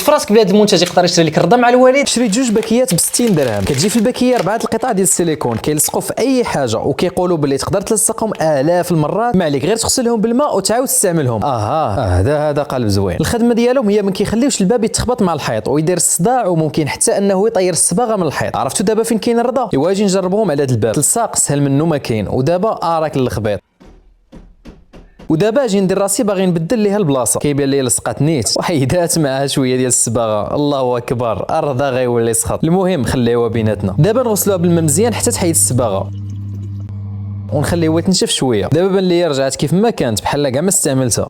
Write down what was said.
فراسك بلاد المنتج يقدر يشري لك الرضا مع الوالد. شريت جوج باكيات ب 60 درهم. كتجي في الباكيه 4 القطع ديال السيليكون كيلصقوا في اي حاجه وكيقولوا باللي تقدر تلصقهم الاف المرات، ما عليك غير تغسلهم بالماء وتعاود تستعملهم. هذا قلب زوين. الخدمه ديالهم هي ما كيخليوش الباب يتخبط مع الحيط ويدير الصداع، وممكن حتى انه يطير الصباغه من الحيط. عرفتوا دابا فين كاين الرضا؟ ايوا نجربوهم على هذا الباب. تلصاق سهل منه ما كاين، ودابا راك للخبيط. ودابا اجي ندير راسي باغي نبدل ليها البلاصه، كيبان لي لصقات نيت وحيدات معها شويه ديال الصباغه. الله اكبر، الرضا غيولي سخط. المهم خليوها بيناتنا. دابا نغسلوها بالماء مزيان حتى تحيد الصباغه ونخليوها تنشف شويه. دابا بان لي رجعت كيف ما كانت بحال كاع ما استعملتها.